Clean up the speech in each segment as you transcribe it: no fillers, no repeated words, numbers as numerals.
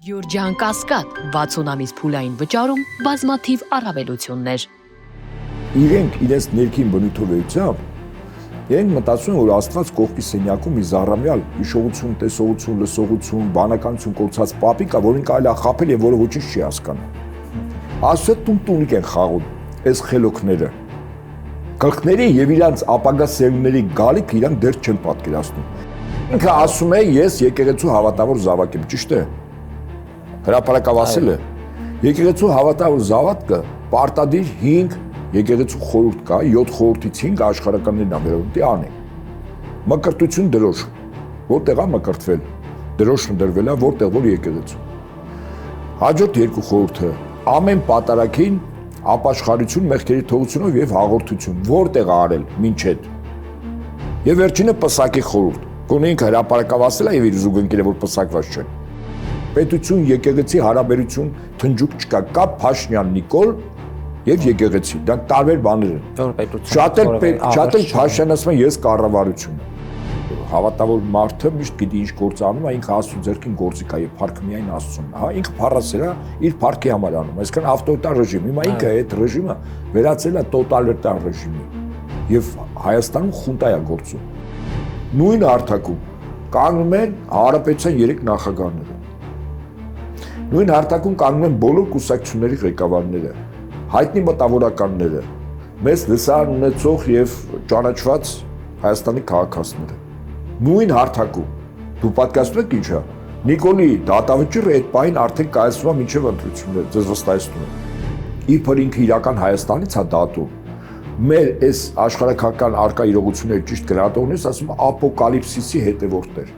Յորջան Կասկադ 60 ամիս փուլային վճարում բազմաթիվ առավելություններ։ Իրենք իրենց ներքին բնույթով էությամբ իրենք մտածում են, որ Աստված կողքի սենյակում մի զառամյալ հիշողություն, տեսողություն, լսողություն, բանականություն կորցած պապի կա, որին կարելի է խաբել եւ որը ոչինչ չի հասկանում։ Աստծո տունտունիկ են խաղում այս խելոքները։ Գլխների եւ իրանց ապագա սերունդների գալիք իրանք դեռ չեն պատկերացնում։ Ինքը ասում է, ես եկեղեցու հավատավոր զավակ եմ, ճիշտ է։ Հրապարակավ ասել է, եկեղեցու հավատավոր զավակը պարտադիր 5 եկեղեցու խորհուրդ կա, 7 խորհրդից 5 աշխարհականներն ամերիկի անեն։ Մկրտություն դրոշ, որտեղ է մկրտվել, դրոշն դրվել է որտեղ որ եկեղեցու։ Հաջորդ երկու խորհուրդը ամեն պատարագին ապաշխարություն, մեղքերի թողությունով եւ հաղորդություն, որտեղ է արել մինչեդ։ Եվ վերջինը պսակի խորհուրդ, գոնե ինքը հրապարակավ ասել է եւ իր զուգընկերը որ պսակված չեն։ Պետություն, եկեղեցի հարաբերություն թնջուկ չկա, կա Փաշինյան Նիկոլ եւ եկեղեցի, դա տարբեր բաներ են։ Շատ էլ Փաշինյանը ասում է ես կառավարություն եմ։ Հավատավոր մարդը միշտ գիտի ինչ գործ անում, ինքը Աստծո ձեռքին գործիք է եւ փառքը միայն Աստծուն։ Հա, ինքը փառասեր է, իր փառքի համար անում, այսինքն ավտորիտար ռեժիմ։ Հիմա ինքը այդ ռեժիմը վերածել է տոտալիտար ռեժիմի եւ Հայաստանում խունտա է գործում։ Նույն հարթակում կանգնում են Հանրապետության 3 նախագահները։ Նույն հարթակում կանգնում են բոլոր կուսակցությունների ղեկավարները, հայտնի մտավորականները, մեծ լսարան ունեցող եւ ճանաչված Հայաստանի քաղաքացիները։ Նույն հարթակում դու պատկասում եք ինչա։ Նիկոլի դատավճիռը այդ պահին արդեն կայացվում է մինչև ընտրությունները, ձեզ վստահեցնում եմ։ Իբր ինքը իրական Հայաստանից է դատում։ Մեր այս աշխարհակական արկա իրողությունները ճիշտ գրատողներս ասում ապոկալիպսիսի հետևորդներ։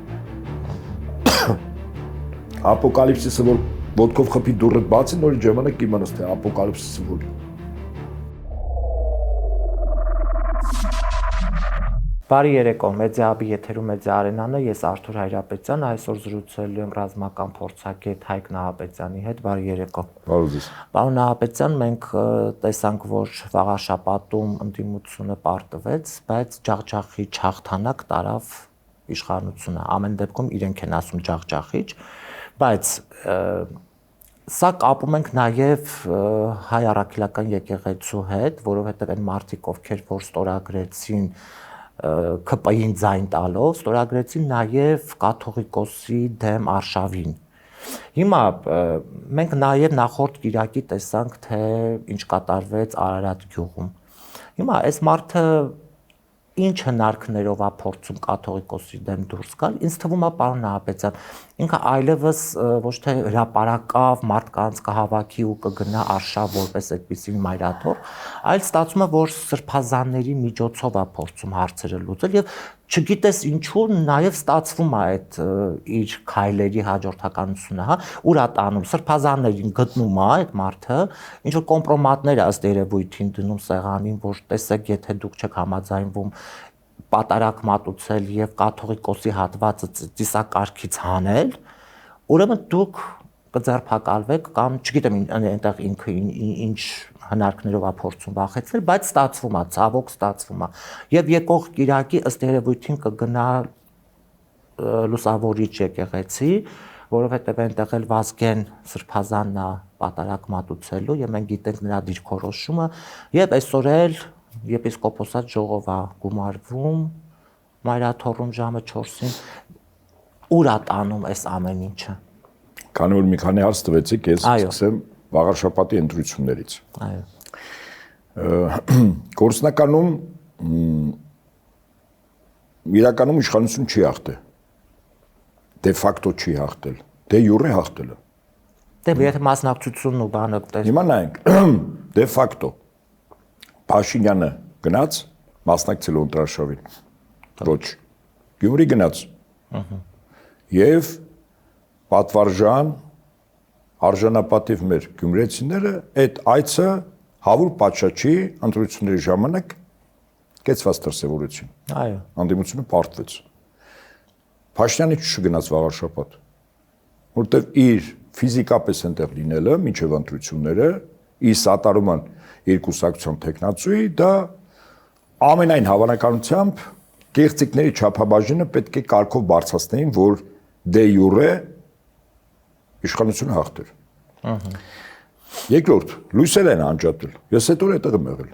Ապոկալիպսիսը որ ոտքով խփի դուռը բացի նոր ժամանակ իմանաս թե ապոկալիպսիսը որ։ Բարի երեկո, Մեդիահաբի եթերում Մեդիա Արենան է, ես Արթուր Հայրապետյան, այսօր զրուցելու եմ ռազմական փորձագետ Հայկ Նահապետյանի հետ, բարի երեկո։ Բարի ձեզ։ Պարոն Նահապետյան, մենք տեսանք, որ վաղաշաբաթում ընդդիմությունը պարտվեց, բայց ջախջախի հաղթանակ տարավ իշխանությունը, ամեն դեպքում իրենք են ասում ջախջախիչ, բայց սա կապում ենք նաև հայ առաքելական եկեղեցու հետ, որովհետև այն մարդիկ, ովքեր որ ստորագրեցին ԿՊ-ին ձայն տալով, ստորագրեցին նաև կաթողիկոսի դեմ արշավին։ Հիմա մենք նաև նախորդ կիրակի տեսանք, թե ինչ կատարվեց Արարատ գյուղում։ Հիմա այս մարդը ինչ հնարքներով է փորձում կաթողիկոսի դեմ դուրս գալ, ինձ թվում է պարոն Նահապետյան, ինքը այլևս ոչ թե հրապարակավ մարդկանց կհավաքի ու կգնա արշավ որպես այդպիսի մայրաթոր, այլ ստացվում է, որ սրբազանների միջոցով է փորձում հարցերը լուծել եւ չգիտես ինչու նաև ստացվում է այդ իր քայլերի հաջորդականությունը, հա, ուր է տանում սրբազաններին գտնում է այդ մարդը, ինչ որ կոմպրոմատներ ըստ երևույթին դնում սեղանին, որ տեսեք, եթե դուք չեք համաձայնվում պատարակ մատուցել եւ կաթողիկոսի հատվածը ծիսակարգից հանել, ուրեմն դուք կձերբակալվեք կամ չգիտեմ այնտեղ ինքը ինչ հնարքներով է փորձում վախեցնել, բայց ստացվում է, ցավոք ստացվում է։ Եվ եկող Կիրակի ըստ երևույթին կգնա լուսավորիչ եկեղեցի, որովհետև այնտեղ էլ Վազգեն սրբազանն է պատարակ մատուցելու եւ մենք գիտենք նրա դիրքորոշումը եւ այսօր էլ եպիսկոպոսատ ժողով է գումարվում մայրաթոռում ժամը 4-ին ուր է տանում այս ամեն ինչը։ Քանի որ մի քանի հարց տվեցիք, ես սկսեմ վաղաշաբաթի ընտրություններից։ Այո։ Գործնականում իրականում իշխանություն չի հաղթել։ Դե ֆակտո չի հաղթել։ Դե յուրե հաղթել է։ Դե եթե մասնակցությունն ու բանը տես։ Հիմա նայենք, դե ֆակտո Փաշինյանը գնաց մասնակցել ընտրաշավին։ Ոչ։ Գյումրի գնաց։ Եվ պատվարժան արժանապատիվ մեր գյումրեցիները այդ այցը հավուր պատշաճի ընտրությունների ժամանակ կեցված դրսևորեցին։ Այո։ Անդիմությունը պարտվեց։ Փաշինյանը չգնաց վաղաշաբաթ, որտեղ իր ֆիզիկապես այնտեղ լինելը մինչև ընտրությունները իր սատարման երկուսակցության տեխնացուի դա ամենայն հավանականությամբ գեղձիկների չափաբաժինը պետք է կարգով բարձրացնեին, որ դե յուրե իշխանությունը հաղթեր։ Երկրորդ, լույսեր են անջատել։ Ես այդ օր այդտեղ եմ եղել։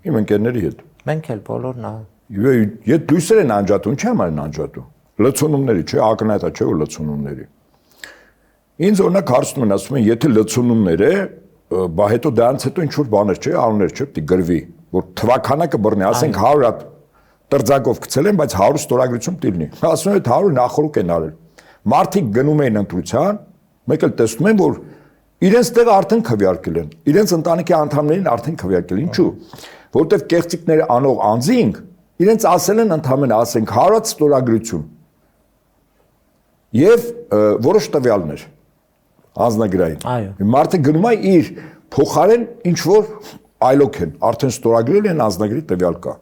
Իմ ընկերների հետ։ Մենք էլ բոլորն Եթե լույսեր են անջատում, չի համար են անջատում։ Լցոնումների, չէ, ակնհայտ է, չէ, որ լցոնումների։ Ինձ օրինակ հարցնում են, ասում են, եթե լցոնումներ է, բա հետո դրանից հետո ինչ որ բաներ չէ, անուններ չէ, պիտի գրվի, որ թվականակը բռնի, ասենք 100 հատ տրձակով գցել են, բայց 100 ստորագրություն պիտի լինի։ Ասում են, 100 նախորոք են արել։ Մարդիկ գնում էին ընտրության, մեկ էլ տեսնում են, որ իրենց տեղը արդեն քվեարկել են, իրենց ընտանիքի անդամներին արդեն քվեարկել, ինչու՞։ Որտեվ կեղծիքներ անող անձինք իրենց ասել են ընդհանրապես, ասենք 100 հատ ստորագրություն եւ որոշ տվյալներ անձնագրային։ Մարդը գնում է իր փոխարեն ինչ որ այլոք են, արդեն ստորագրել են անձնագրի տվյալ կա։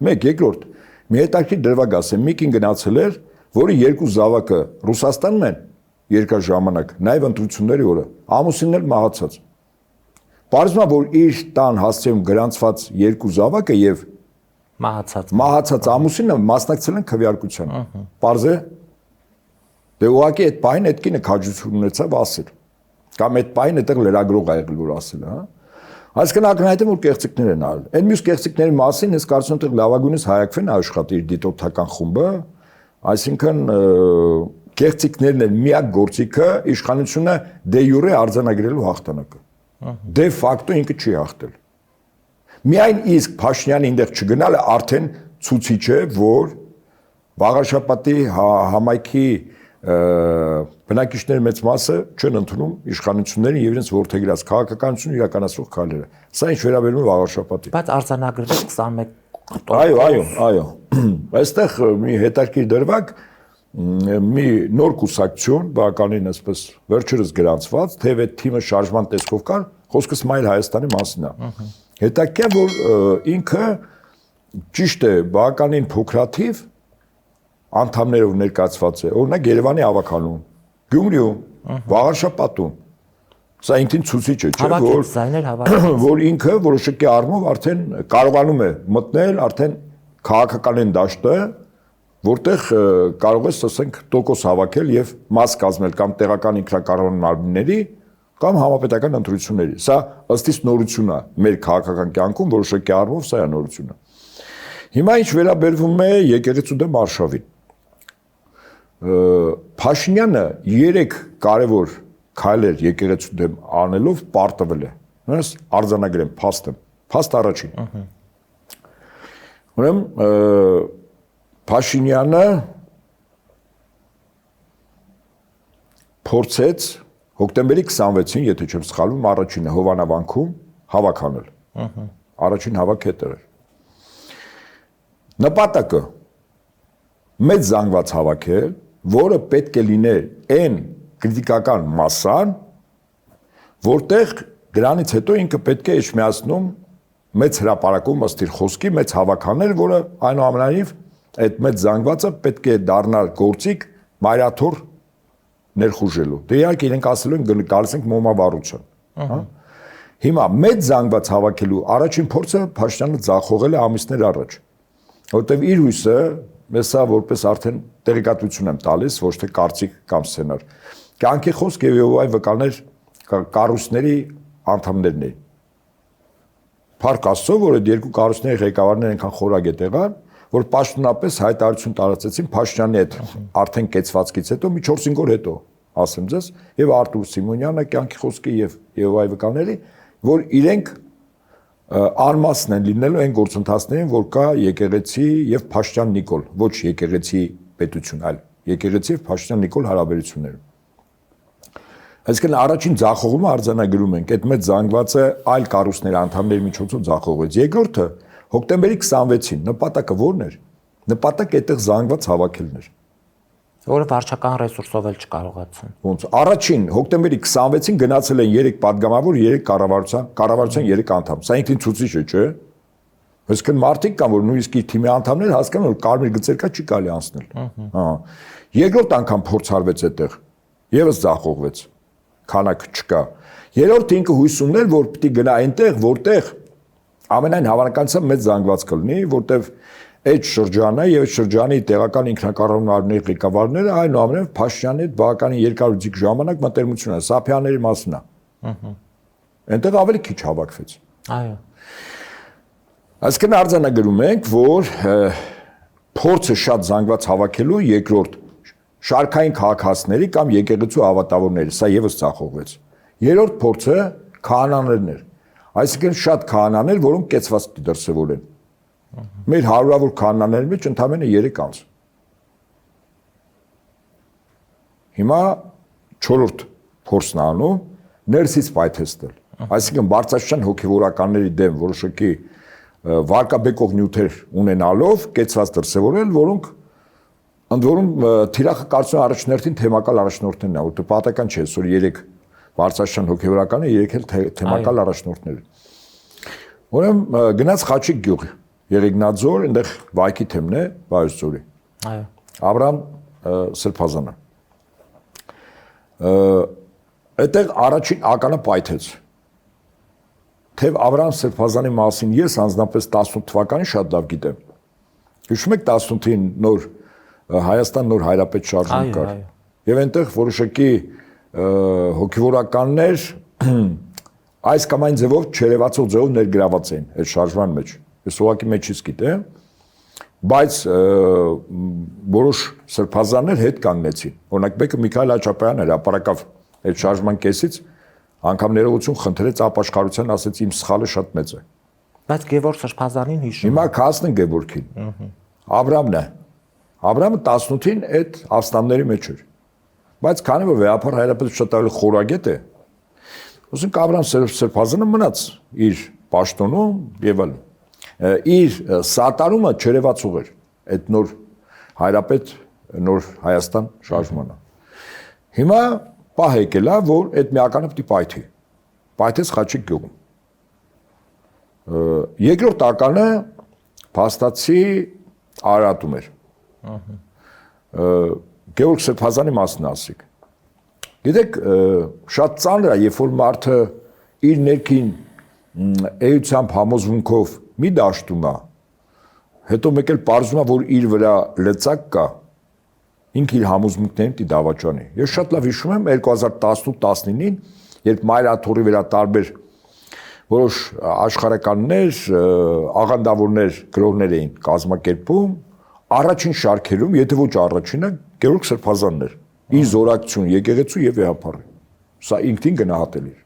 Մեկ, երկրորդ, մի հետաքրքիր դրվագ ասեմ, մի կին գնացել էր, որը երկու զավակը Ռուսաստանում են երկար ժամանակ, նաև ընտրությունների օրը, ամուսինն էլ մահացած։ Պարզվում է, որ իր տան հասցեում գրանցված երկու զավակը եւ մահացած ամուսինը մասնակցել են քվեարկության։ Պարզ է։ Դե ուղղակի այդ պահին այդ կինը քաջություն ունեցավ ասել։ Կամ այդ պահին այդտեղ լրագրող ա եղել, որ ասել է, հա։ Այսինքն ակնհայտ է, որ կեղծիքներ են արել։ Այն մյուս կեղծիքների մասին ես կարծում եմ, որ լավագույնս հայակվեն աշխատի իր դիտորդական խումբը, այսինքն կեղծիքներն են միակ գործիքը իշխանությունը դե յուրե արձանագրելու հաղթանակը։ Դե ֆակտո ինքը չի հաղթել։ Միայն իսկ Փաշինյանը այնտեղ չգնալը արդեն ցուցիչ է, որ Վաղարշապատի համայնքի բնակիչների մեծ մասը չեն ընդունում իշխանություններին եւ իրենց ворթեգրած քաղաքականությունը իրականացնող քայլերը։ Սա ինչ վերաբերում է Վաղարշապատին։ Բայց արձանագրվել 21 Այո։ Այստեղ մի հետաքրքիր դրվագ մի նոր կուսակցություն, բականին այսպես վերջերս գրանցված, թեև այդ թիմը շարժման տեսքով կար, խոսքը Սմայիլ Հայաստանի մասին է։ Հետաքրքիր որ ինքը ճիշտ է, բականին փոքրաթիվ անդամներով ներկայացված է, օրինակ Երևանի ավականում, Գյումրիում, Վաղարշապատում։ Սա ինքնին ցուցիչ է, չէ՞, որ ինքը որոշակի առումով արդեն կարողանում է մտնել արդեն քաղաքականեն դաշտը, որտեղ կարող ես, ասենք, տոկոս հավաքել եւ մաս կազմել կամ տեղական ինքնակառավարման մարմինների կամ համապետական ընտրությունների։ Սա ըստ իս նորություն է մեր քաղաքական կյանքում, որոշակի առումով սա է նորությունը։ Հիմա ինչ վերաբերվում է եկեղեցու դեմ արշավին։ Փաշինյանը 3 կարևոր քայլեր եկեղեցու դեմ անելով պարտվել է։ Նույնս արձանագրեմ, փաստ առաջին։ Ուրեմն Փաշինյանը փորձեց հոկտեմբերի 26-ին, եթե չեմ սխալվում, առաջինը Հովանավանքում հավաք անել։ Առաջին հավաքը դա էր։ Նպատակը մեծ զանգված հավաքել, որը պետք է լիներ այն քրիտիկական մասսան, որտեղ դրանից հետո ինքը պետք է իջմիացնում մեծ հրապարակում ըստ իր խոսքի մեծ հավաքաներ, որը այնուամենայնիվ այդ մեծ զանգվածը պետք է դառնալ գործիք մայրաթոր ներխուժելու։ Դե իհարկե իրենք ասելու են գալիս ենք մոմավառության, հա։ Հիմա մեծ զանգված հավաքելու առաջին փորձը Փաշինյանը ձախողել է ամիսներ առաջ, որտեղ իր հույսը մեսա որպես արդեն տեղեկատվություն եմ տալիս, ոչ թե կարծիք կամ սցենար։ Կյանքի խոսք եւ այ վկաներ կառույցների անդամներն էին։ Փառք Աստծո, որ այդ երկու կառույցների ղեկավարները այնքան խորագետ եղան, որ պաշտոնապես հայտարարություն տարածեցին Փաշինյանի հետ արդեն կեցվածքից հետո մի 4-5 օր հետո, ասեմ ձեզ, եւ Արտուր Սիմոնյանը կյանքի խոսքի եւ այ վկաների, որ իրենք անմասն են լինելու այն գործընթացներին, որ կա եկեղեցի եւ Փաշինյան Նիկոլ, ոչ եկեղեցի պետություն, այլ եկեղեցի եւ Փաշինյան Նիկոլ հարաբերությունները։ Այսինքն առաջին ձախողումը արձանագրում ենք, այդ մեծ զանգվածը այլ կառույցների անդամների միջոցով ձախողվեց։ Երկրորդը հոկտեմբերի 26-ին նպատակը ո՞րն էր։ Նպատակը այդտեղ զանգված հավաքելն էր, որը վարչական ռեսուրսով էլ չկարողացան։ Ոնց առաջին հոկտեմբերի 26-ին գնացել են 3 падգամավոր, 3 կառավարության 3 անդամ։ Սա ինքնին ցուցիչ է, չէ՞։ Այսինքն մարդիկ կան, որ նույնիսկ իր թիմի անդամներ հասկանում, որ կարմիր գծեր կա, չի կարելի անցնել։ Հա։ Երկրորդ անգամ փորձարվեց այդտեղ, եւս ձախողվեց, քանակ չկա։ Երրորդը ինքը հույս ուներ, որ պիտի գնա այնտեղ, որտեղ ամենայն հավանականությամբ մեծ զանգված կլինի, որտեղ այդ շրջանը եւ այդ շրջանի տեղական ինքնակառավարումների ղեկավարները այնուամենայնիվ Փաշինյանի հետ բավականին երկար ու ձիգ ժամանակ մտերմություն ունեն, Սափյանների մասն է։ Այնտեղ ավելի քիչ հավաքվեց։ Այո։ Այսինքն արձանագրում ենք, որ փորձը շատ զանգված հավաքելու երկրորդ շարքային քաղաքացիների կամ եկեղեցու ավատավորների, սա եւս ցախողվեց։ Երրորդ փորձը քահանաներն էր։ Այսինքն շատ քահանաներ, որոնք կեցված դրսևորեն։ Մեր հարյուրավոր քահանաների մեջ ընդամենը 3 անձ։ Հիմա 4-րդ փորձն անում ներսից պայթեցնել։ Այսինքն բարձրաստիճան հոգևորականների դեմ որոշակի վարկաբեկող նյութեր ունենալով կեցված դրսևորել, որոնք ընդ որում թիրախը կարծում առաջնորդին թեմակալ առաջնորդներն են, որտեղ պատահական չէ, որ 3 բարձրաստիճան հոգևորականը 3 էլ թեմակալ առաջնորդներ են։ Ուրեմն գնաց Խաչիկ գյուղ, Եղեգնաձոր, այնտեղ Վայքի թեմն է, Վայոց ձորի։ Այո։ Աբրահամ Սրբազանը։ Այդտեղ առաջին ականը պայթեց։ Թեև Աբրահամ Սրբազանի մասին ես անձնապես 18 թվականին շատ լավ գիտեմ։ Հիշում եք 18-ին նոր Հայաստան նոր հայրապետ շարժում կար։ Եվ այնտեղ որոշակի հոգևորականներ այս կամ այն ձևով չերևացող ձևով ներգրաված էին այդ շարժման մեջ։ Ես ուղղակի մեջից գիտեմ, բայց որոշ սրբազաններ հետ կանգնեցին։ Օրինակ մեկը Միքայել Աչապյանն էր, ապարակավ այդ շարժման կեսից անգամ ներողություն խնդրեց ապաշխարության, ասեց իմ սխալը շատ մեծ է։ Բայց Գևորգ Սրբազանին հիշում։ Հիմա քասն Գևորգին։ Աբրահամն է։ Աբրահամը 18-ին այդ ապստամբների մեջ էր։ Բայց քանի որ վեհապար հայրապետը շատ ավելի խորագետ է, ուսենք Աբրահամ Սրբազանը մնաց իր պաշտոնում եւ այլն։ Իր սատարումը չերևացող էր այդ նոր հայրապետ, նոր Հայաստան շարժմանը։ Հիմա պահ եկել է, որ այդ միականը պիտի պայթի։ Պայթեց Խաչիկ գյուղում։ Երկրորդ ականը փաստացի Արարատում էր։ Գևորգ Սրբազանի մասն ասիկ։ Գիտեք, շատ ծանր է, երբ որ մարդը իր ներքին էությամբ համոզմունքով մի դաշտում է, հետո մեկ էլ պարզում է, որ իր վրա լծակ կա, ինքը իր համոզմունքներին պիտի դավաճանի։ Ես շատ լավ հիշում եմ 2018-19-ին, երբ Մայրաթորի վրա տարբեր որոշ աշխարհականներ, աղանդավորներ, գրողներ էին կազմակերպում, առաջին շարքերում, եթե ոչ առաջինը, Գևորգ Սրբազանն էր։ Իր զորակցություն եկեղեցու եւ վեհապարի։ Սա ինքնին գնահատելի էր։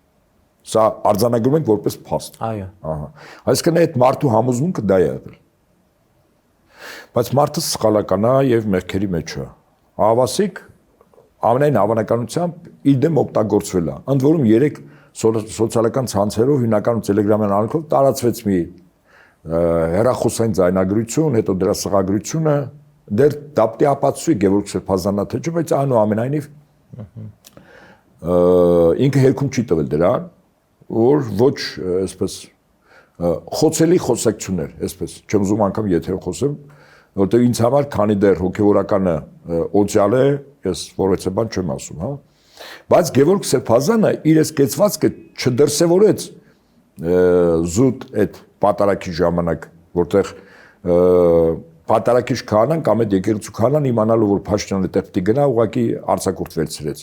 Սա արձանագրում ենք որպես փաստ։ Այո։ Ահա։ Այսինքն այդ մարդու համոզմունքը դա է եղել։ Բայց մարդը սխալական է եւ մեղքերի մեջ է։ Հավասիկ ամենայն հավանականությամբ իր դեմ օգտագործվել է։ Ընդ որում 3 սոցիալական ցանցերով հիմնականում Telegram-յան անունով տարածվեց մի հեռախոսային ձայնագրություն, հետո դրա սղագրությունը դեռ դապտի ապացույց Գևորգ Սրբազանն թե չէ, բայց այնուամենայնիվ ինքը հերքում չի տվել դրան, որ ոչ այսպես խոցելի խոսակցություններ, այսպես չեմ ուզում անգամ եթերով խոսեմ, որտեղ ինձ համար քանի դեռ հոգևորականը օծյալ է, ես որևէ բան չեմ ասում, հա։ Բայց Գևորգ Սրբազանը իր այս կեցվածքը չդրսևորեց զուտ այդ պատարակի ժամանակ, որտեղ պատարակիչ քահանան կամ այդ եկեղեցու քահանան իմանալով որ Փաշինյանը այդտեղ պիտի գնա, ուղղակի արձակուրդ վերցրեց։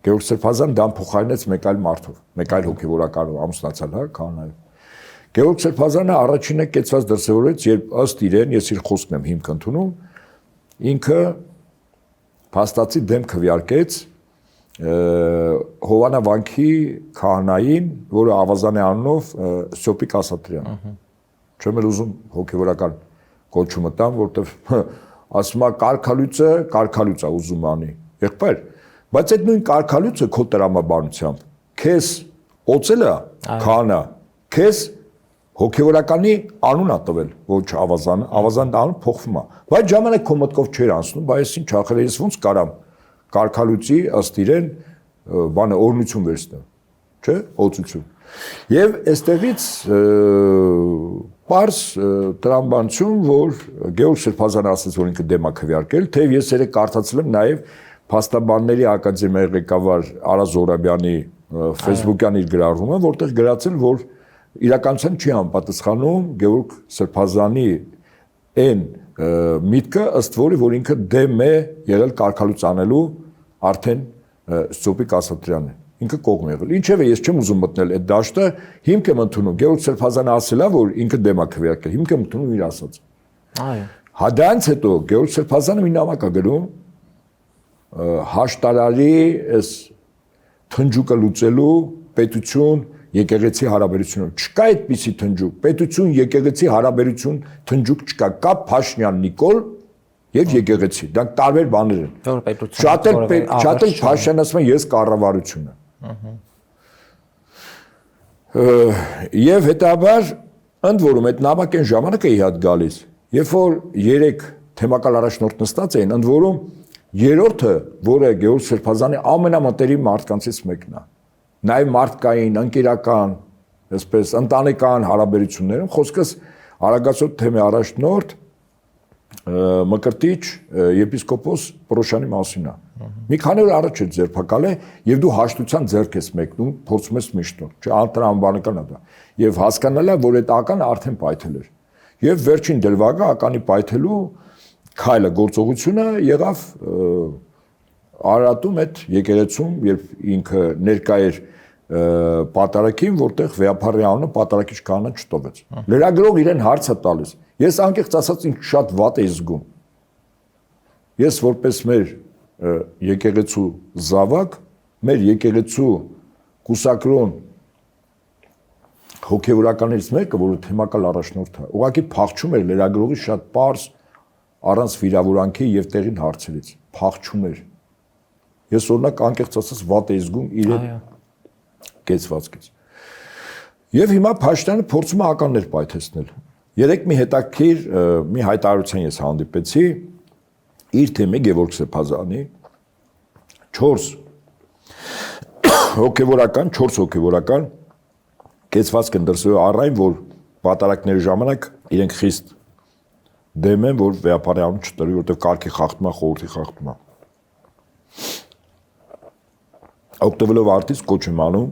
Գևորգ Սրբազանը դան փոխարինեց մեկ այլ մարդով, մեկ այլ հոգևորականով, ամուսնացալ, հա, քահանայով։ Գևորգ Սրբազանը առաջինը կեցված դրսևորեց, երբ ըստ իրեն, ես իր խոսքն եմ հիմք ընդունում, ինքը փաստացի դեմ քվեարկեց Հովանա վանքի քահանային, որը ավազանի անունով Սյոպիկ Ասատրյան։ Չեմ էլ ուզում հոգևորական կոչումը տամ, որտեվ ասում է կարգալույծը ուզում անի։ Եղբայր, բայց այդ նույն կարգալույծը քո տրամաբանությամբ քեզ օծել է քահանա, քեզ հոգևորականի անուն է տվել, ոչ ավազանը, ավազանի անուն փոխվում է։ Բայց ժամանակ քո մտքով չէր անցնում, բայց ինչ ախր ես ոնց կարամ կարգալույծի ըստ իրեն բանը օրնություն վերցնեմ, չէ՞, օծություն։ Եվ այստեղից պարզ տրամաբանություն, որ Գևորգ Սրբազանը ասաց, որ ինքը դեմ է քվեարկել, թեև ես երեք կարդացել եմ նաև Փաստաբանների ակադեմիայի ղեկավար Արա Զորաբյանի Facebook-յան իր գրառումը, որտեղ գրացել, որ իրականության չի համապատասխանում Գևորգ Սրբազանի այն միտքը ըստ որի որ ինքը դեմ է եղել կարգալուց անելու արդեն Սոպիկ Ասատրյանն ինքը կողմ եղել։ Ինչևէ ես չեմ ուզում մտնել այդ դաշտը, հիմք եմ ընդունում։ Գևորգ Սրբազանը ասելա, որ ինքը դեմ է քվեարկել, հիմք եմ ընդունում իր ասած։ Այո։ Հադանց հետո Գևորգ Սրբազանը մի նամակ է գրում հաշտարարի այս թնջուկը լուծելու պետություն եկեղեցի հարաբերությունը։ Չկա այդպիսի թնջուկ, պետություն եկեղեցի հարաբերություն թնջուկ չկա, կա Փաշինյան Նիկոլ եւ եկեղեցի։ Դրանք տարբեր բաներ են։ Որ պետություն։ Շատ էլ Փաշինյան ասում է ես կառավարությունը։ Եվ հետաբար ընդ որում այդ նամակը այն ժամանակ է իհատ գալիս, երբ որ 3 թեմակալ առաջնորդ նստած էին, ընդ որում երրորդը, որը Գևորգ Սրբազանի ամենամտերիմ մարդկանցից մեկն է, նաև մարդկային, ընկերական, այսպես ընտանեկան հարաբերություններում, խոսքս Արագածոտ թեմի առաջնորդ Մկրտիչ եպիսկոպոս Պրոշյանի մասին է։ Մի քանի օր առաջ է ձերբակալ է եւ դու հաշտության ձեռք ես մեկնում, փորձում ես միշտ, չէ, անտրամաբանական է դա։ Եվ հասկանալի է, որ այդ ականը արդեն պայթել էր։ Եվ վերջին դելվագը ականի պայթելու քայլը գործողությունը եղավ Արարատում այդ եկեղեցում, երբ ինքը ներկա էր պատարակին, որտեղ Վեապարի անունը պատարակիչ քահանա չտովեց։ Լրագրող իրեն հարց է տալիս։ Ես անկեղծ ասած ինձ շատ վատ էի զգում։ Ես որպես մեր եկեղեցու զավակ, մեր եկեղեցու կուսակրոն հոգևորականներից մեկը, որը թեմակալ առաջնորդ է, ուղղակի փախչում էր լրագրողի շատ պարզ առանց վիրավորանքի եւ տեղին հարցերից, փախչում էր։ Ես օրինակ անկեղծ ասած վատ էի զգում իր կեցվածքից։ Եվ հիմա Փաշինյանը փորձում է ականներ պայթեցնել։ Երեք մի հետաքրքիր մի հայտարարության ես հանդիպեցի իր թեմի Գևորգ Սրբազանի 4 հոգևորական կեցվածք են դրսևորել առայն, որ պատարակների ժամանակ իրենք խիստ դեմ են, որ Վեապարի անուն չտրի, որտեղ կարգի խախտում է, խորհրդի խախտում է։ Օգտվելով արդից կոչ եմ անում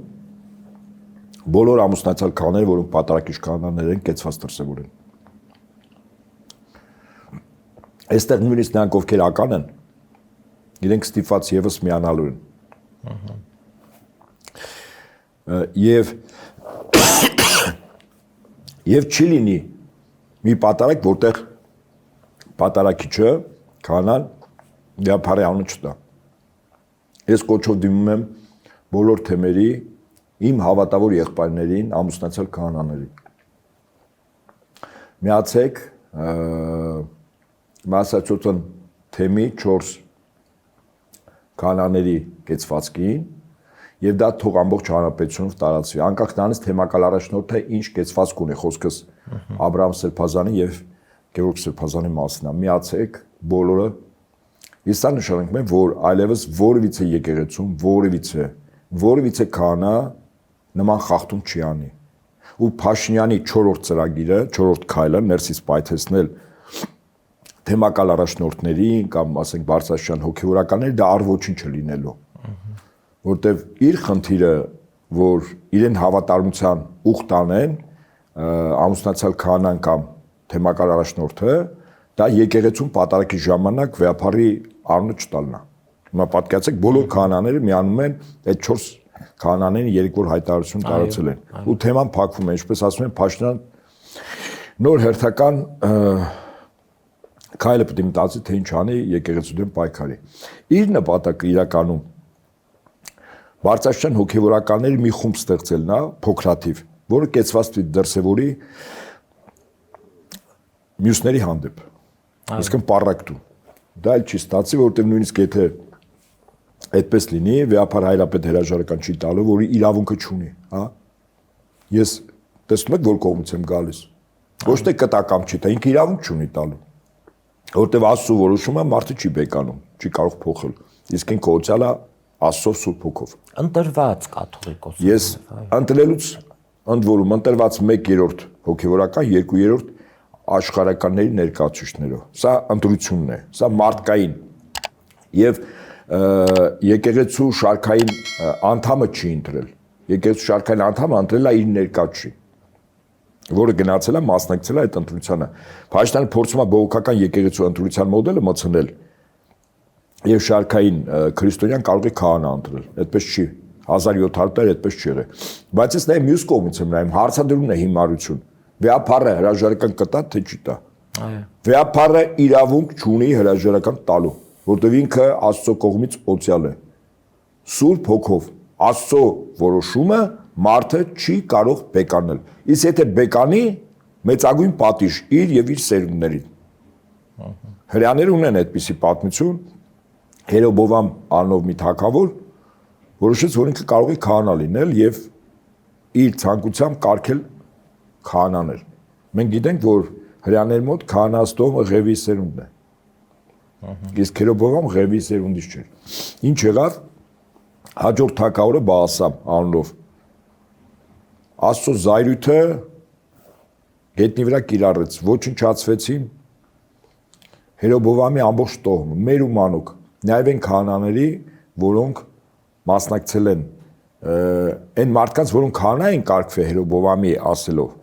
բոլոր ամուսնացյալ քահանաները, որոնք պատարակիչ քահանաներ են, կեցված դրսևորեն։ Այստեղ նույնիսկ նրանք ովքեր ական են, իրենք ստիպված եւս միանալու են։ Եվ չի լինի մի պատարակ, որտեղ պատարակիչը քահանան Վեապարի անունը չտա։ Ես կոչով դիմում եմ բոլոր թեմերի իմ հավատավոր եղբայրներին, ամուսնացյալ քահանաներին։ Միացեք Մասաչոտն թեմի 4 քահանաների կեցվածքին եւ դա թող ամբողջ հանրապետությունով տարածվի։ Անկախ նրանից թեմակալ առաջնորդը ինչ կեցվածք ունի, խոսքս Աբրահամ Սրբազանի եւ Գևորգ Սրբազանի մասին է։ Միացեք բոլորը։ Իսկ դա նշանակում է, որ այլևս որևիցե եկեղեցում, որևիցե քահանա նման խախտում չի անի։ Ու Փաշինյանի 4-րդ ծրագիրը, 4-րդ քայլը ներսից պայթեցնել թեմակալ առաջնորդներին կամ ասենք Բարձրաշյան հոգևորականների դա առ ոչինչ չլինելու։ Որտեվ իր խնդիրը, որ իրեն հավատարմության ուխ տանեն ամուսնացյալ քահանան կամ թեմակալ առաջնորդը, դա եկեղեցում պատարակի ժամանակ Վեապարի անունը չտալն է։ Հիմա պատկերացեք բոլոր քահանաները միանում են այդ 4 քահանաներին երեք օր հայտարարություն տարածել են։ Ու թեման փակվում է, ինչպես ասում են Փաշինյան նոր հերթական քայլը պետք է մտածի, թե ինչ անի եկեղեցու դեմ պայքարի։ Իր նպատակը իրականում Բարձրաշյան հոգևորականների մի խումբ ստեղծելն է, փոքրաթիվ, որը կեցված դրսևորի մյուսների հանդեպ։ Իսկն պարակտու։ Դա էլ չի ստացի, որովհետև նույնիսկ եթե այդպես լինի, Վեապար հայրապետ հրաժարական չի տալու, որի իրավունքը չունի, հա։ Ես տեսնում եք, որ կողմից եմ գալիս։ Ոչ թե կտակամ չի, դա ինքը իրավունք չունի տալու։ Որովհետև Աստծո որոշումը մարդը չի բեկանում, չի կարող փոխել։ Իսկ ինքը օծյալ է Աստծո Սուրբ Հոգով։ Ընտրված կաթողիկոս։ Ես ընտրելուց ընդ որում ընտրված 1/3 հոգևորական, 2/3 աշխարհականների ներկայացուցիչներով։ Սա ընտրությունն է, սա մարդկային։ Եվ եկեղեցու շարքային անդամը չի ընտրել։ Եկեղեցու շարքային անդամը ընտրել է իր ներկայացուցիչ։ որը գնացել է մասնակցել է այդ ընտրությանը։ Փաշինյանը փորձում է բողոքական եկեղեցու ընտրության մոդելը մտցնել եւ շարքային քրիստոնյան կարող է քահանա ընտրել։ Այդպես չի 1700-ներ այդպես չի եղել։ Բայց ես նաեւ մյուս կողմից եմ նայում, հարցադրումն է հիմարություն։ Վեապարը հրաժարական կտա թե չի տա։ Այո։ Վեապարը իրավունք չունի հրաժարական տալու, որտեղ ինքը Աստծո կողմից օծյալ է։ Սուրբ հոգով Աստծո որոշումը մարդը չի կարող բեկանել։ Իսկ եթե բեկանի, մեծագույն պատիժ իր եւ իր սերունդներին։ Հրեաները ունեն այդպիսի պատմություն։ Երոբովամ անով մի թագավոր որոշեց, որ ինքը կարող է քահանա լինել եւ իր ցանկությամբ կարգել քահանաներ։ Մենք գիտենք, որ հրեաների մոտ քահանաստողը Ղևի սերունդն է։ Իսկ Երոբովամ Ղևի սերունդից չէր։ Ինչ եղավ։ Հաջորդ թագավորը Բաասամ անունով Աստծո զայրույթը գետնի վրա կիրառեց, ոչնչացվեցին Երոբովամի ամբողջ տոհմը, մեր ու մանուկ, նաև այն քահանաների, որոնք մասնակցել են այն մարդկանց, որոնք քահանա են կարգվել Երոբովամի ասելով,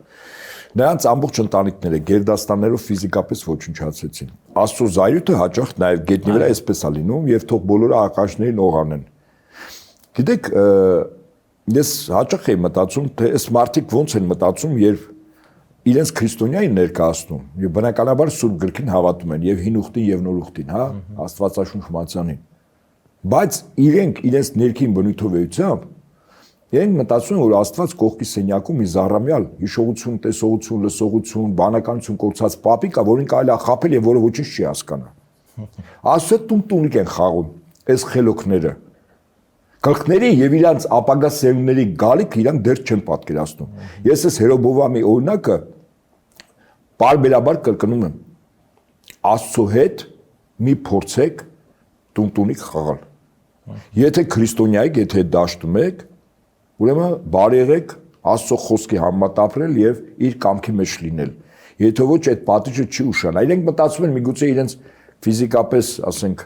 նրանց ամբողջ ընտանիքները գերդաստաններով ֆիզիկապես ոչնչացրեցին։ Աստծո զայրույթը հաճախ նաև գետնի վրա այսպես է լինում եւ թող բոլորը աղքաշներին օղանեն։ Գիտեք, ես հաճախ եմ մտածում, թե այս մարդիկ ոնց են մտածում, երբ իրենց քրիստոնյային ներկայացնում, եւ բնականաբար Սուրբ գրքին հավատում են եւ հին ուխտին եւ նոր ուխտին, հա, Աստվածաշունչ մատյանին։ Բայց իրենց ներքին բնույթով էությամբ իրենք մտածում են, որ Աստված կողքի սենյակում մի զառամյալ հիշողություն, տեսողություն, լսողություն, բանականություն կորցած պապիկ է, որին կարելի է խաբել եւ որը ոչինչ չի հասկանա։ Աստծո տունտունիկ են խաղում այս խելոքները։ Գլխների եւ իրանց ապագա սերունդների գալիքը իրանք դեռ չեն պատկերացնում։ Ես այս Երոբովամի օրինակը բարբերաբար կրկնում եմ։ Աստծո հետ մի փորձեք տունտունիկ խաղալ։ Եթե քրիստոնյա եք, եթե դաշտում եք, ուրեմն բարի եղեք Աստծո խոսքի համեմատ ապրել եւ իր կամքի մեջ լինել։ Եթե ոչ, այդ պատիժը չի ուշանա։ Իրենք մտածում են միգուցե իրենց ֆիզիկապես, ասենք,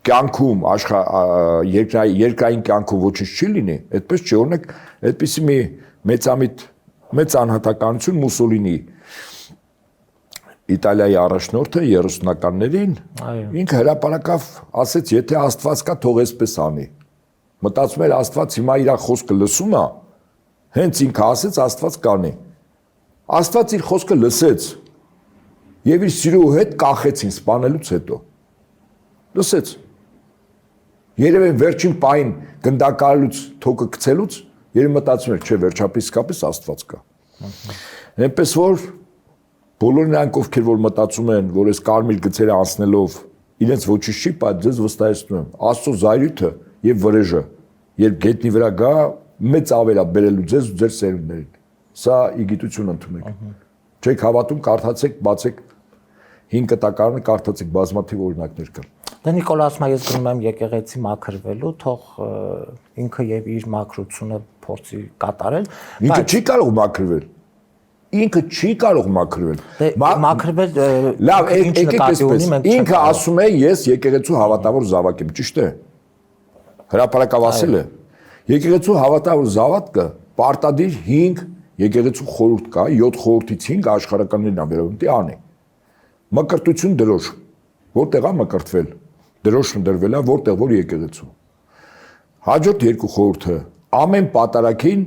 կյանքում երկրային կյանքում ոչինչ չի լինի, այդպես չի, օրինակ, այդպիսի մի մեծ անհատականություն Մուսոլինի Իտալիայի առաջնորդը 30-ականներին ինքը հրապարակավ ասեց, եթե Աստված կա, թող այսպես անի։ Մտածում էր Աստված հիմա իր խոսքը լսում է, հենց ինքը ասեց Աստված կանի։ Աստված իր խոսքը լսեց եւ իր սիրո հետ կախեցին սպանելուց հետո։ Լսեց։ Երևի վերջին պահին գնդակալուց թոկը գցելուց երբ մտածում էր, չէ, վերջապես իսկապես Աստված կա։ Այնպես որ բոլոր նրանք, ովքեր որ մտածում են, որ այս կարմիր գծերը անցնելով իրենց ոչինչ չի, բայց ձեզ վստահեցնում եմ, Աստծո զայրույթը եւ վրեժը, երբ գետնի վրա գա, մեծ ավերա բերելու ձեզ ու ձեր սերունդներին։ Սա իգիտություն ընդունեք։ Չեք հավատում, կարդացեք, բացեք 5 կտակարանը, կարդացեք բազմաթիվ օրինակներ կան։ Դե Նիկոլաս, ես գնում եմ եկեղեցի մաքրվելու, թող ինքը եւ իր մաքրությունը փորձի կատարել։ Ինքը չի կարող մաքրվել։ Ինքը չի կարող մաքրվել։ Մաքրվել լավ, եկեք այսպես։ Ինքը ասում է, ես եկեղեցու հավատավոր զավակ եմ, ճիշտ է։ Հրապարակավ ասել է։ Եկեղեցու հավատավոր զավակը պարտադիր 5 եկեղեցու խորհուրդ կա, 7 խորհրդից 5 աշխարհականներն են վերաբերում անի։ Մկրտություն դրոշ։ Որտեղ է մկրտվել։ Դրոշն դրվել է որտեղ որ եկեղեցու։ Հաջորդ 2 խորհուրդը ամեն պատարագին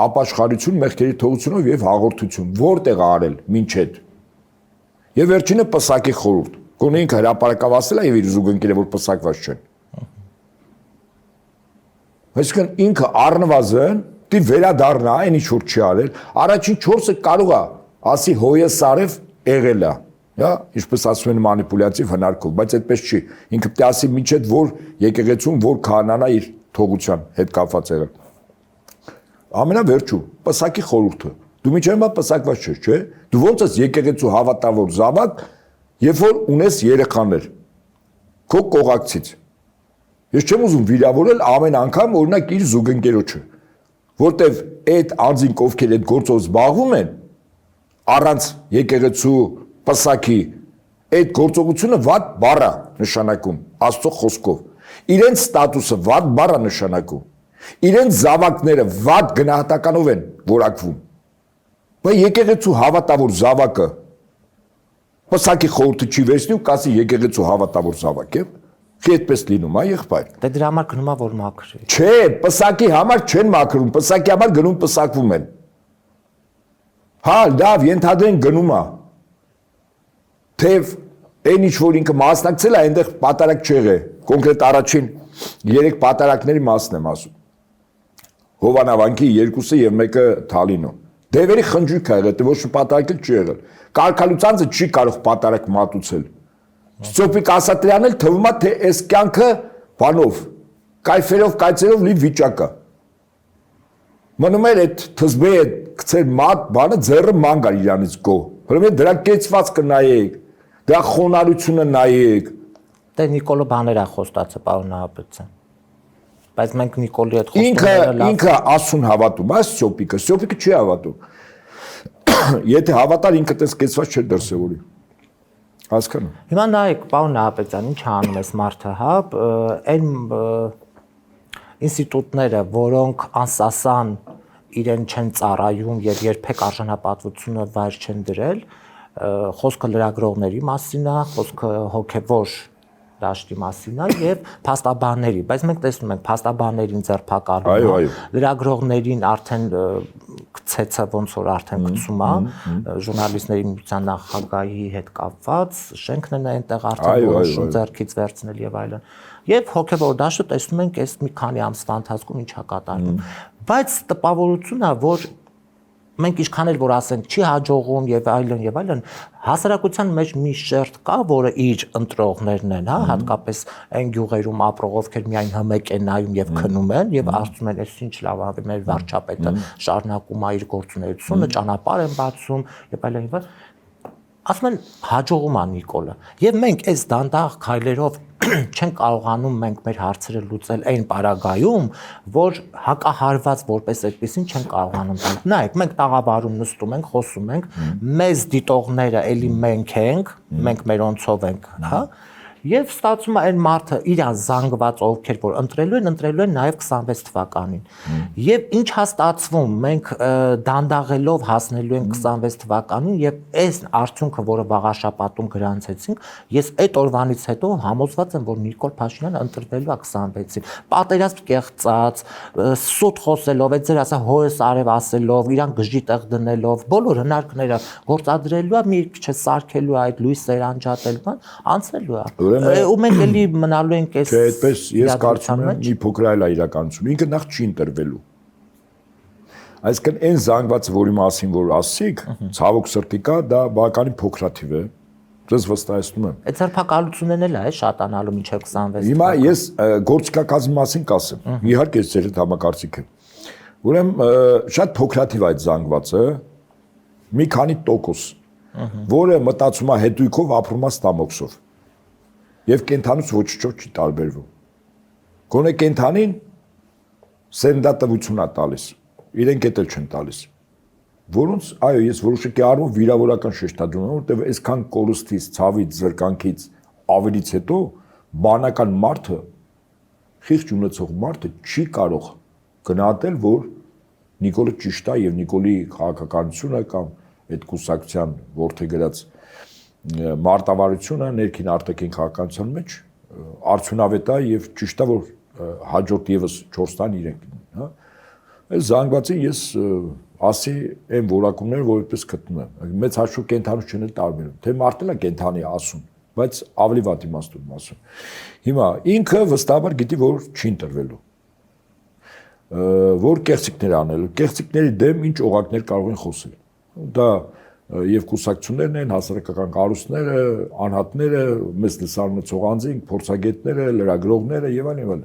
ապաշխարություն, մեղքերի թողությունով եւ հաղորդություն, որտեղ արել մինչեդ։ Եվ վերջինը պսակի խորհուրդ։ Գոնե ինքը հրապարակավ ասել է եւ իր զուգընկերը որ պսակված չեն։ Այսինքն ինքը առնվազն դի վերադառնա այն ինչ որ չի արել, առաջին 4-ը կարող է ասի հոյը սարև եղել է, հա, ինչպես ասում են մանիպուլյատիվ հնարքով, բայց այդպես չի։ Ինքը պետք է ասի մինչեդ որ եկեղեցում որ քահանան է իր թողության հետ կապված եղել։ Ամենավերջում պսակի խորհուրդը։ Դու միջև հիմա պսակված չես, չէ՞։ Դու ոնց ես եկեղեցու հավատավոր զավակ, երբ որ ունես երեխաներ քո կողակցից։ Ես չեմ ուզում վիրավորել ամեն անգամ օրինակ իր զուգընկերոջը, որտեվ այդ անձինք ովքեր այդ գործով զբաղվում են, առանց եկեղեցու պսակի այդ գործողությունը վատ բառ է նշանակում Աստծո խոսքով։ Իրենց ստատուսը վատ բառ է նշանակում։ Իրենց զավակները վատ գնահատականով են որակվում։ Բայց եկեղեցու հավատավոր զավակը պսակի խորհուրդը չի վերցնի ու կասի եկեղեցու հավատավոր զավակ է։ Չի այդպես լինում, եղբայր։ Դե դրա համար գնում է որ մաքրի։ Չէ, պսակի համար չեն մաքրում, պսակի համար գնում պսակվում են։ Հա, լավ, ենթադրենք գնում է։ Թեև այն ինչ որ ինքը մասնակցել է, այնտեղ պատարակ չեղե։ Կոնկրետ առաջին 3 պատարակների մասն եմ ասում։ Հովանավանքի 2-ը եւ 1-ը Թալինո։ Դևերի խնջույք է եղել, ոչ մի պատարակ չի եղել։ Կարգալուծանձը չի կարող պատարակ մատուցել։ Սոփիկ Ասատրյանն էլ թվում է թե այս կյանքը բանով, կայֆերով, կայծերով լի վիճակը։ Մնում էր այդ թզբե այդ գցեր մատ բանը ձեռը ման գար իրանից գո։ Ուրեմն դրա կեցվածքը նայեք, դրա խոնարհությունը նայեք։ Դե Նիկոլը բաներ է խոստացը պարոն Նահապետյան։ Բայց մենք Նիկոլի հետ խոստումները լավ։ Ինքը ասուն հավատում, այս Սոփիկը չի հավատում։ Եթե հավատար ինքը տես կեցված չէր դրսևորի։ Հասկանում։ Հիմա նայեք, պարոն Նահապետյան, ինչ անում էս մարդը, հա, այն ինստիտուտները, որոնք անսասան իրեն չեն ծառայում եւ երբեք արժանապատվությունը վայր չեն դրել, խոսքը լրագրողների մասին է, խոսքը հոգեվոր դաշտի մասին է եւ փաստաբանների, բայց մենք տեսնում ենք փաստաբաններին ձերբակալում է, լրագրողներին արդեն գցեցը ոնց որ արդեն գցում է, ժուրնալիստների միության նախագահի հետ կապված, շենքն է այնտեղ արդեն որոշում ձեռքից վերցնել եւ այլն։ Եվ հոգեվոր դաշտը տեսնում ենք այս մի քանի ամսվա ընթացքում ինչ է կատարվում։ Բայց տպավորությունն է, որ մենք ինչքան էլ որ ասենք չի հաջողում եւ այլն, հասարակության մեջ մի շերտ կա, որը իր ընտրողներն են, հա, հատկապես այն գյուղերում ապրող, ովքեր միայն հմեկ են նայում եւ քնում են եւ ասում են, այս ինչ լավ է, մեր վարչապետը շարունակում է իր գործունեությունը, ճանապարհ են բացում եւ այլն։ Ասում են հաջողում է Նիկոլը եւ մենք այս դանդաղ քայլերով չեն կարողանում մենք մեր հարցերը լուծել այն պարագայում, որ հակահարված որպես այդպեսին չեն կարողանում տալ։ Նայեք, մենք տաղավարում նստում ենք, խոսում ենք, մեզ դիտողները էլի մենք ենք, մենք մերոնցով ենք, հա։ Եվ ստացվում է այն մարդը իրան զանգված ովքեր որ ընտրելու են նաև 26 թվականին։ Եւ ինչ հա ստացվում, մենք դանդաղելով հասնելու ենք 26 թվականին եւ այս արդյունքը, որը վաղաշաբաթում գրանցեցինք, ես այդ օրվանից հետո համոզված եմ, որ Նիկոլ Փաշինյանը ընտրվելու է 26-ին։ Պատերազմ կեղծած, սուտ խոսելով, այդ ձեր ասա հորս արև ասելով, իրան գժի տեղ դնելով, բոլոր հնարքները գործադրելու է, մի քիչ սարքելու է այդ լույս սերանջատել, անցնելու է։ Ու մենք էլի մնալու ենք այս։ Չէ, այդպես ես կարծում եմ մի փոքր այլ իրականություն։ Ինքը նախ չի ընտրվելու։ Այսինքն այն զանգվածը, որի մասին որ ասցիք, ցավոք սրտի կա, դա բավականին փոքրաթիվ է։ Դες վստահեցնում եմ։ Այդ ձերբակալությունն էլ է շատանալու մինչև 26։ Հիմա ես գործիքակազմի մասին կասեմ։ Իհարկե ձեր հետ համակարծիք եմ։ Ուրեմն շատ փոքրաթիվ այդ զանգվածը մի քանի տոկոս, որը մտածում է հետույքով ապրում է ստամոքսով։ Եվ կենթանուց ոչինչով չի տարբերվում։ Գոնե կենթանին սերնդատվություն է տալիս, իրենք էլ չեն տալիս։ Որոնց, այո, ես որոշակի առումով վիրավորական շեշտադրում եմ, որտեղ այսքան կորուստից, ցավից, զրկանքից, ավելից հետո բանական մարդը, խիղճ ունեցող մարդը չի կարող գնահատել, որ Նիկոլը ճիշտ է եւ Նիկոլի քաղաքականությունը կամ այդ կուսակցության որդեգրած մարտավարությունը ներքին արտաքին քաղաքականության մեջ արդյունավետ է եւ ճիշտ է որ հաջորդ եւս 4 տան իրենք, հա։ Այս զանգվածին ես ասի այն որակումները որ այդպես գտնում եմ։ Մեծ հաշվով կենթանուց չեն տարբերում։ Թե մարդն է կենթանի ասում, բայց ավելի վատ իմաստով ասում։ Հիմա ինքը վստահաբար գիտի որ չի ընտրվելու։ Որ կեղծիքներ անելու, կեղծիքների դեմ ինչ օղակներ կարող են խոսել։ Դա եւ կուսակցություններն են, հասարակական կառույցները, անհատները, մեծ լսարան ունեցող անձինք, փորձագետները, լրագրողները եւ այլն։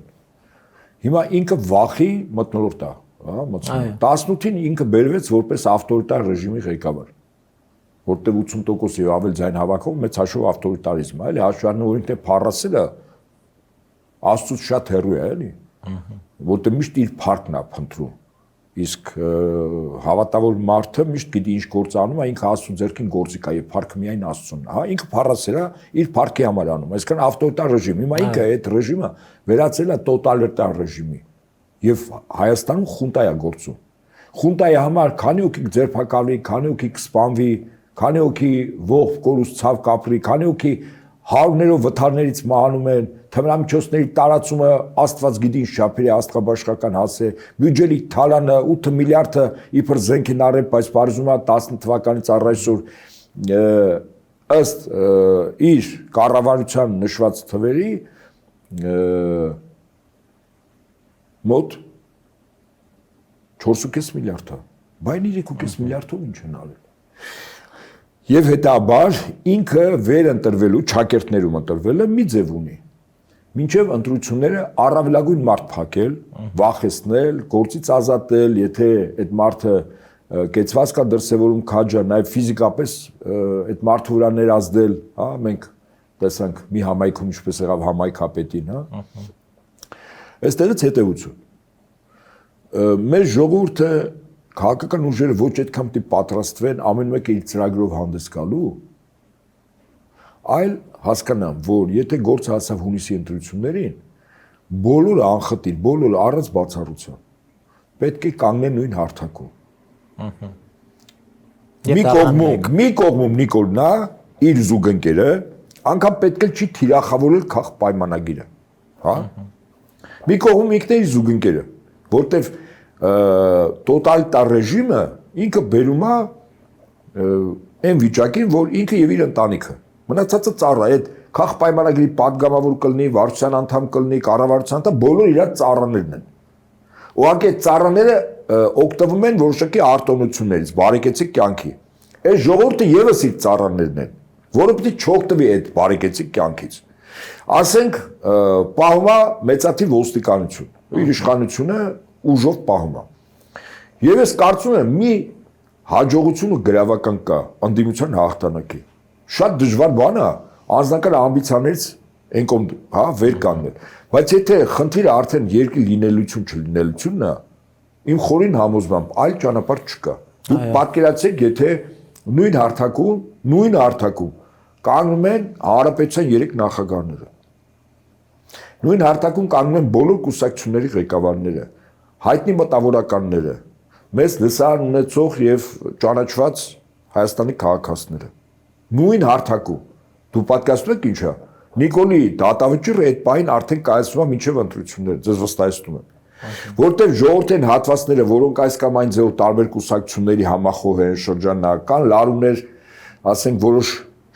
Հիմա ինքը վախի մթնոլորտ է, հա, 18-ին ինքը բերվեց որպես ավտորիտար ռեժիմի ղեկավար, որտեղ 80% եւ ավել ձայն հավաքով մեծ հաշվով ավտորիտարիզմ է, էլի հաշվառն որ ինքը փառասելը աստծուց շատ հեռու է, էլի, որտեղ միշտ իր փառքն է փնտրում։ Իսկ հավատավոր մարդը միշտ գիտի ինչ գործ անում է, ինքը Աստծո ձեռքին գործիք է եւ փառքը միայն Աստծուն, հա, ինքը փառասեր է, իր փառքի համար անում, այսինքն ավտորիտար ռեժիմ, հիմա ինքը այդ ռեժիմը վերածել է տոտալիտար ռեժիմի։ եւ Հայաստանում խունտա է գործում։ Խունտայի համար քանի հոգի ձերբակալվի, քանի հոգի կսպանվի, քանի հոգի ողջ կորուս ցավ կապրի, քանի հոգի հարյուրներով վթարներից մահանում են, թմրամիջոցների տարածումը Աստված գիտի ինչ չափերի աստղաբաշխական հաս է, բյուջեի թալանը 8 միլիարդը իբր զենք են արել, բայց բարձում է 10 թվականից առ այսօր ըստ իր կառավարության նշված թվերի մոտ 4.5 միլիարդ է, բայց 3.5 միլիարդով ինչ են արել։ Եվ հետաբար ինքը վեր ընտրվելու, չակերտներում ընտրվելը մի ձև ունի։ Մինչև ընտրությունները առավելագույն մարդ փակել, վախեցնել, գործից ազատել, եթե այդ մարդը կեցված կա դրսևորում քաջա, նաև ֆիզիկապես այդ մարդու վրա ներազդել, հա, մենք տեսանք մի համայնքում ինչպես եղավ համայնքապետին, հա։ Այստեղից հետևություն։ Մեր ժողովուրդը քաղաքական ուժերը ոչ այդքան պիտի պատրաստվեն ամեն մեկը իր ծրագրով հանդես գալու, այլ հասկանամ, որ եթե գործը հասավ հունիսի ընտրություններին, բոլորը անխտիր, բոլորը առանց բացառության պետք է կանգնեն նույն հարթակում։ Մի կողմում Նիկոլն է, իր զուգընկերը, անգամ պետք է չի թիրախավորել քաղ պայմանագիրը, հա։ Մի կողմում ինքն է իր զուգընկերը, որտեվ տոտալիտար ռեժիմը ինքը բերում է այն վիճակին, որ ինքը եւ իր ընտանիքը մնացածը ծառա, այդ քաղ պայմանագրի падգամավոր կլինի, վարչության անդամ կլինի, կառավարության անդամ, բոլորը իրար ծառաներն են։ Ուղղակի այդ ծառաները օգտվում են որոշակի արտոնություններից, բարեկեցիկ կյանքի։ Այս ժողովուրդը եւս իր ծառաներն են, որը պետք է չօգտվի այդ բարեկեցիկ կյանքից։ Ասենք պահում է մեծաթիվ ոստիկանություն, իր իշխանությունը ուժով պահում է։ Եվ ես կարծում եմ մի հաջողություն ու գրավական կա անդիմության հաղթանակի։ Շատ դժվար բան է անձնական ամբիցիաներից այն կողմ, հա, վեր կանգնել։ Բայց եթե խնդիրը արդեն երկրի լինելություն չլինելությունն է, իմ խորին համոզմամբ այլ ճանապարհ չկա։ Դուք պատկերացրեք, եթե նույն հարթակում կանգնում են հանրապետության 3 նախագահները։ Նույն հարթակում կանգնում են բոլոր կուսակցությունների ղեկավարները, հայտնի մտավորականները, մեծ լսարան ունեցող եւ ճանաչված Հայաստանի քաղաքացիները։ Նույն հարթակում դու պատկերացնում եք ինչա։ Նիկոլի դատավճիռը այդ պահին արդեն կայացվում է մինչև ընտրությունները, ձեզ վստահեցնում եմ։ Որտեղ ժողովրդային հատվածները, որոնք այս կամ այն ձեւով տարբեր կուսակցությունների համախոհ են, շրջանական լարումներ, ասենք որոշ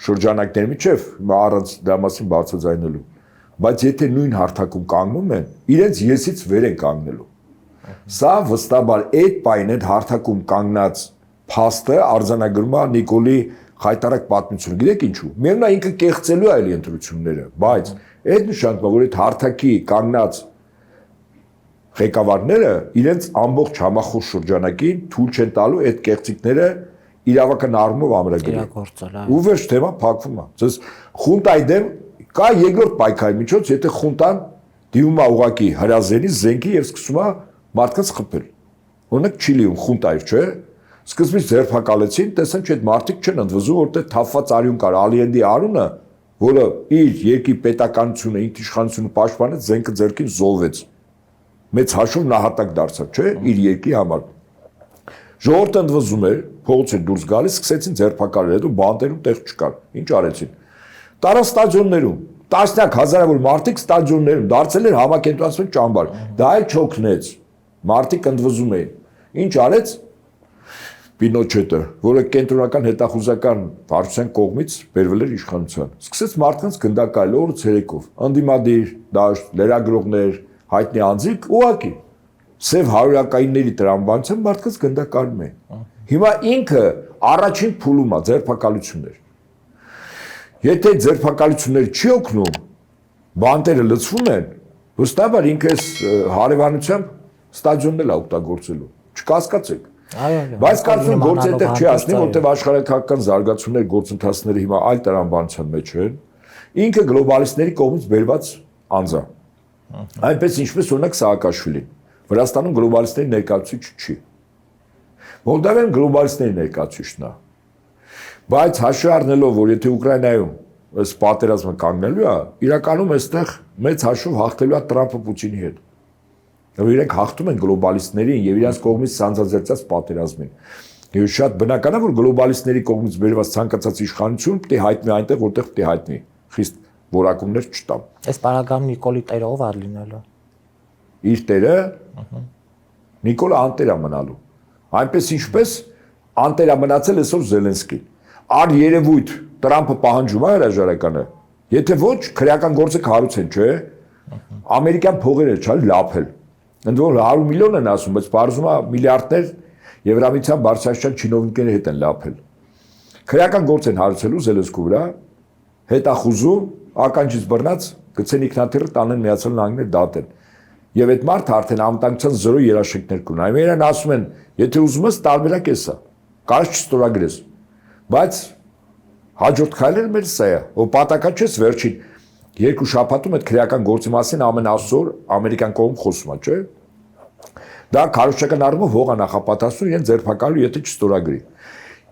շրջանակների միջև, առանց դրա մասին բացաձայնելու, բայց եթե նույն հարթակում կանգնում են, իրենց եսից վեր են կանգնելու։ Սա վստահաբար այդ պայն այդ հարթակում կանգնած փաստը արձանագրում է Նիկոլի խայտարակ պատմությունը։ Գիտեք ինչու։ Միևնույն է ինքը կեղծելու է այլ ընտրությունները, բայց այդ նշանակում է, որ այդ հարթակի կանգնած ղեկավարները իրենց ամբողջ համախոհ շրջանակին թույլ չեն տալու այդ կեղծիքները իրավական առումով ամրագրել։ Ու վերջ թեման փակվում է։ Ձեզ խունտայի դեմ կա երկրորդ պայքարի միջոց, եթե խունտան դիմում է ուղակի հրազենի զենքի եւ սկսում է մարդկանց խփել։ Օրինակ Չիլիում խունտայր, չէ՞։ Սկզբից ձերբակալեցին, տեսան չէ, այդ մարդիկ չեն ընդվզում, որտեղ թափված արյուն կար, Ալիենդի Արունը, որը իր երկրի պետականությունը, ինքնիշխանությունը պաշտպանեց, զենքը ձեռքին զոհվեց։ Մեծ հաշով նահատակ դարձավ, չէ՞, իր երկրի համար։ Ժողովուրդը ընդվզում էր, փողոց էր դուրս գալիս, սկսեցին ձերբակալել, հետո բանտերում տեղ չկար։ Ինչ արեցին։ Տարան ստադիոններում, տասնյակ հազարավոր մարդիկ ստադիոններում դարձել էր համակենտրոնացման ճամբար։ Դա էլ չօգնեց։ Մարդիկ ընդվզում էին։ Ինչ արեց Պինոչետը, որը կենտրոնական հետախուզական վարչության կողմից բերվել էր իշխանության։ Սկսեց մարդկանց գնդակայել օրը ցերեկով, անդիմադիր, դաշտ, լրագրողներ, հայտնի անձիկ, ուղակի սև հարյուրակայինների տրամաբանությամբ մարդկանց գնդակայում են։ Հիմա ինքը առաջին փուլում է ձերբակալություններ։ Եթե ձերբակալություններ չի օգնում, բանտերը լցվում են, վստահաբար ինքը հարևանությամբ ստադիոններ է օգտագործելու։ Չկասկածեք։ Բայց կարծում եմ գործ այդտեղ չի հասնի, որտեղ աշխարհակական զարգացումներ, գործընթացները հիմա այլ տրամաբանության մեջ են։ Ինքը գլոբալիստների կողմից բերված անձ է։ Այնպես ինչպես օրինակ Սաակաշվիլին։ Վրաստանում գլոբալիստների ներկայացուցիչ չի։ Մոլդավիայում գլոբալիստների ներկայացուցիչն է։ Բայց հաշվի առնելով, որ եթե Ուկրաինայում այս պատերազմը կանգնելու է, իրականում այստեղ մեծ հաշվով հաղթելու է Տրամփը Պուտինի հետ։ Որ իրենք հաղթում են գլոբալիստներին եւ իրենց կողմից սանձազերծած պատերազմին։ Եվ շատ բնական է, որ գլոբալիստների կողմից բերված ցանկացած իշխանություն պետք է հայտնի այնտեղ, որտեղ պետք է հայտնի։ Խիստ որակումներ չտամ։ Այս պարագայում Նիկոլի տերը ով է լինելու։ Իր տերը Նիկոլը անտեր է մնալու։ Այնպես ինչպես անտեր է մնացել այսօր Զելենսկին։ Ար երևույթ Տրամփը պահանջում է հրաժարականը։ Եթե ոչ, քրեական գործը կհարուցեն, չէ՞։ Ամերիկյան փողերը չալ լափել։ Ընդ որ 100 միլիոն են ասում, բայց բարձում է միլիարդներ Եվրամիության բարձրաստիճան չինովնիկների հետ են լափել։ Քրեական գործ են հարուցելու Զելենսկու վրա, հետախուզում, ականջից բռնած գցեն ինքնաթիռը տանեն Միացյալ Նահանգներ դատեն։ Եվ այդ մարդը արդեն անվտանգության 0 երաշխիքներ կունի։ Այմերան ասում են, եթե ուզում ես տարբերակ է սա, կարճ չստորագրես։ Բայց հաջորդ քայլերը մեր սա է, որ պատակա չես վերջին 2 շաբաթում այդ քրեական գործի մասին ամեն այսօր ամերիկյան կողմ խոսում է, չէ՞։ Դա քարոզչական առումով հող է նախապատրաստում իրեն ձերբակալու, եթե չստորագրի։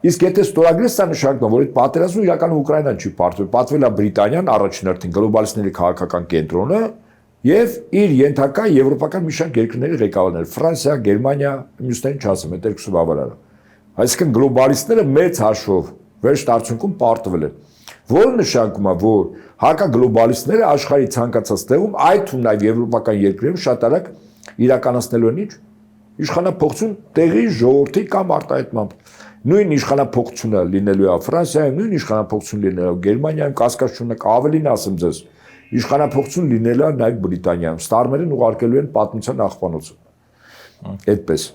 Իսկ եթե ստորագրես, սա նշանակում է, որ այդ պատերազմը իրականում Ուկրաինան չի պարտվել, պատվել է Բրիտանիան առաջնորդին, գլոբալիստների քաղաքական կենտրոնը եւ իր ենթակա եվրոպական մի շարք երկրների ղեկավարներ, Ֆրանսիա, Գերմանիա, մյուսներին չասեմ, այդ երկուսը բավարար է։ Այսինքն գլոբալիստները մեծ հաշվով վերջ արդյունքում պարտվել են, որը նշանակում է, որ հակագլոբալիստները աշխարհի ցանկացած տեղում, այդ թվում նաեւ եվրոպական երկրներում շատ արագ իրականացնելու են ինչ իշխանափոխություն տեղի ժողովրդի կամ արտահայտմամբ։ Նույն իշխանափոխությունը լինելու է Ֆրանսիայում, նույն իշխանափոխություն լինելու է Գերմանիայում, կասկածունակ ավելին ասեմ ձեզ, իշխանափոխություն լինելու է նաև Բրիտանիայում։ Ստարմերն ուղարկելու են պատմության աղբանոցը։ Այդպես։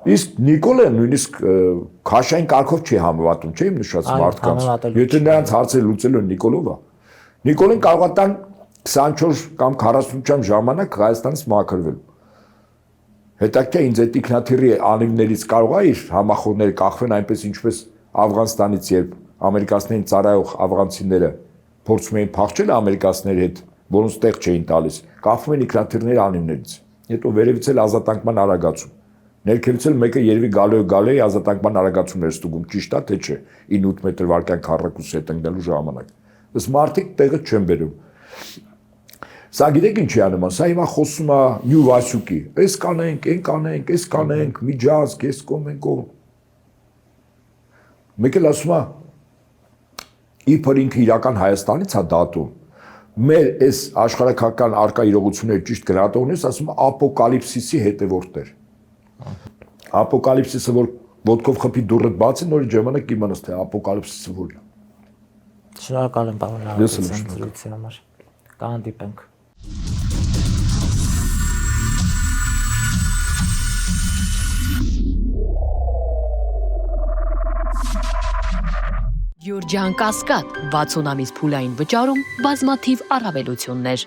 Իսկ Նիկոլը նույնիսկ քաշային կարգով չի համեմատում, չէ՞ իմ նշած մարդկանց։ Եթե նրանց հարցերը լուծելու են Նիկոլովա, Նիկոլին կարող է տան 24 կամ 48 ժամանակ Հայաստանից մաքրվել։ Հետաքրքիր ինձ այդ ինքնաթիռի անիվներից կարող է իր համախոհները կախվեն այնպես ինչպես Աֆղանստանից, երբ ամերիկացիներին ծառայող աֆղանցիները փորձում էին փախչել ամերիկացիների հետ, որոնց տեղ չէին տալիս, կախվում են ինքնաթիռների անիվներից։ Հետո վերևից էլ ազատանկման արագացում։ Ներքևից էլ մեկը երևի գալու է ազատանկման արագացումներ ստուգում, ճիշտ է թե չէ, 9-8 մետր վարկյան քառակուսի հետ ընկնելու ժամանակ։ Ըստ մարդիկ տեղը չեն բերում։ Սա գիտեք ինչի է նման, սա հիմա խոսում է Նյու Վասյուկի, այս կանենք, այն կանենք, այս կանենք, միջազգ, այս կողմ, այն կողմ։ Մեկ էլ ասում է, իբր ինքը իրական Հայաստանից է դատում, մեր այս աշխարհակական արկա իրողությունները ճիշտ գնահատողներս ասում է ապոկալիպսիսի հետևորդներ։ Ապոկալիպսիսը, որ ոտքով խփի դուռը բացի, նորից ժամանակ իմանաս թե ապոկալիպսիսը որն է։ Շնորհակալ եմ պարոն Հարությունյանի համար։ Կհանդիպենք։ Գյուրջան Կասկադ 60 ամիս փուլային վճարում բազմաթիվ առավելություններ։